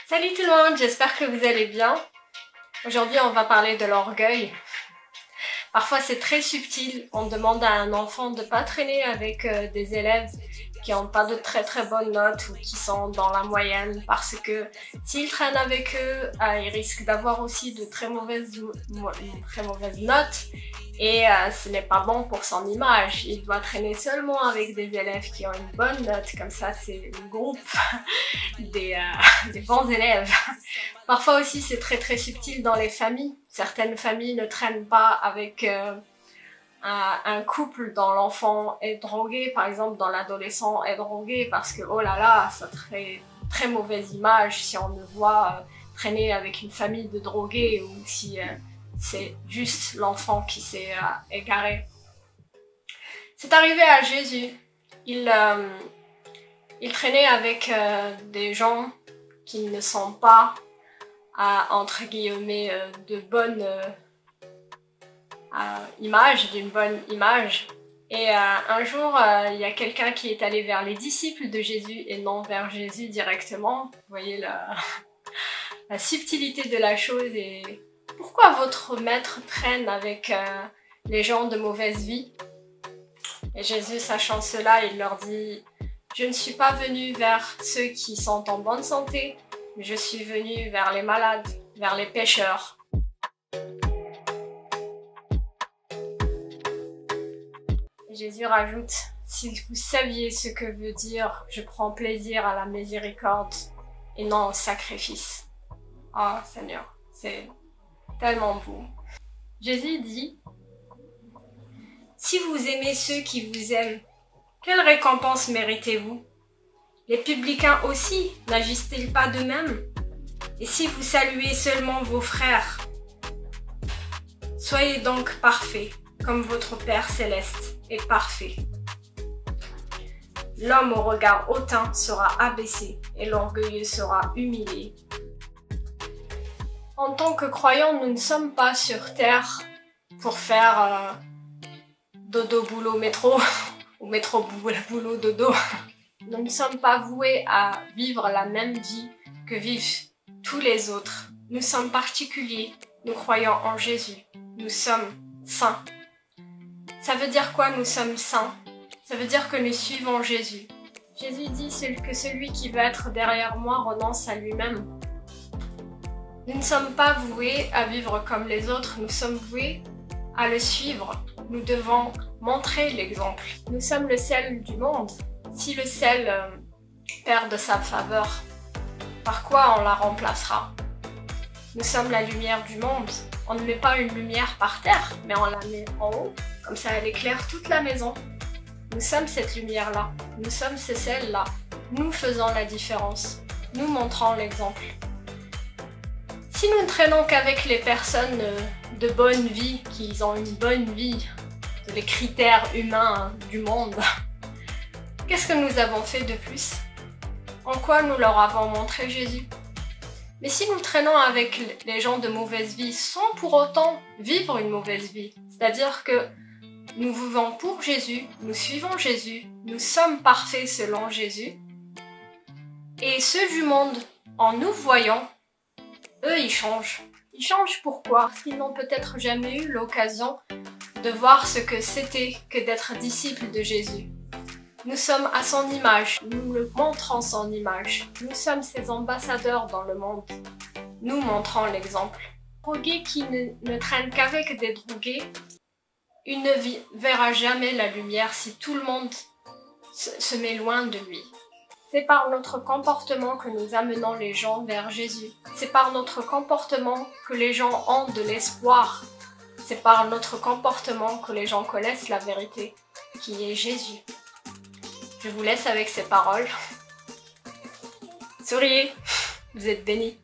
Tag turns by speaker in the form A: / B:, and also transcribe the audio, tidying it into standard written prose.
A: Salut tout le monde, j'espère que vous allez bien. Aujourd'hui, on va parler de l'orgueil. Parfois, c'est très subtil. On demande à un enfant de ne pas traîner avec des élèves qui n'ont pas de très bonnes notes ou qui sont dans la moyenne parce que s'il traîne avec eux, il risque d'avoir aussi de très mauvaises notes et ce n'est pas bon pour son image. Il doit traîner seulement avec des élèves qui ont une bonne note, comme ça c'est le groupe des bons élèves. Parfois aussi c'est très subtil dans les familles. Certaines familles ne traînent pas avec un couple dont l'enfant est drogué, par exemple dans l'adolescent est drogué, parce que oh là là, ça ferait très mauvaise image si on le voit traîner avec une famille de drogués ou si c'est juste l'enfant qui s'est égaré. C'est arrivé à Jésus. Il traînait avec des gens qui ne sont pas entre guillemets de bonne d'une bonne image. Et un jour, il y a quelqu'un qui est allé vers les disciples de Jésus et non vers Jésus directement. Vous voyez la subtilité de la chose. Et pourquoi votre maître traîne avec les gens de mauvaise vie? Et Jésus, sachant cela, il leur dit: je ne suis pas venu vers ceux qui sont en bonne santé, mais je suis venu vers les malades, vers les pécheurs. Jésus rajoute: si vous saviez ce que veut dire « je prends plaisir à la miséricorde et non au sacrifice ». Oh Seigneur, c'est tellement beau. Jésus dit: si vous aimez ceux qui vous aiment, quelle récompense méritez-vous? Les publicains aussi, n'agissent-ils pas de même? Et si vous saluez seulement vos frères, soyez donc parfaits, comme votre Père céleste est parfait. L'homme au regard hautain sera abaissé et l'orgueilleux sera humilié. En tant que croyants, nous ne sommes pas sur terre pour faire dodo boulot métro ou métro boulot dodo. Nous ne sommes pas voués à vivre la même vie que vivent tous les autres. Nous sommes particuliers, nous croyons en Jésus, nous sommes saints. Ça veut dire quoi, nous sommes saints? Ça veut dire que nous suivons Jésus. Jésus dit que celui qui veut être derrière moi renonce à lui-même. Nous ne sommes pas voués à vivre comme les autres, nous sommes voués à le suivre. Nous devons montrer l'exemple. Nous sommes le sel du monde. Si le sel perd de sa faveur, par quoi on la remplacera? Nous sommes la lumière du monde. On ne met pas une lumière par terre, mais on la met en haut. Comme ça, elle éclaire toute la maison. Nous sommes cette lumière-là. Nous sommes ce sel-là. Nous faisons la différence. Nous montrons l'exemple. Si nous ne traînons qu'avec les personnes de bonne vie, qui ont une bonne vie, les critères humains du monde, qu'est-ce que nous avons fait de plus? En quoi nous leur avons montré Jésus? Mais si nous traînons avec les gens de mauvaise vie sans pour autant vivre une mauvaise vie, c'est-à-dire que nous vivons pour Jésus, nous suivons Jésus, nous sommes parfaits selon Jésus, et ceux du monde, en nous voyant, eux ils changent. Ils changent pourquoi? Parce qu'ils n'ont peut-être jamais eu l'occasion de voir ce que c'était que d'être disciples de Jésus. Nous sommes à son image, nous le montrons son image. Nous sommes ses ambassadeurs dans le monde. Nous montrons l'exemple. Un drogué qui ne traîne qu'avec des drogués, il ne verra jamais la lumière si tout le monde se met loin de lui. C'est par notre comportement que nous amenons les gens vers Jésus. C'est par notre comportement que les gens ont de l'espoir. C'est par notre comportement que les gens connaissent la vérité, qui est Jésus. Je vous laisse avec ces paroles. Souriez, vous êtes bénis.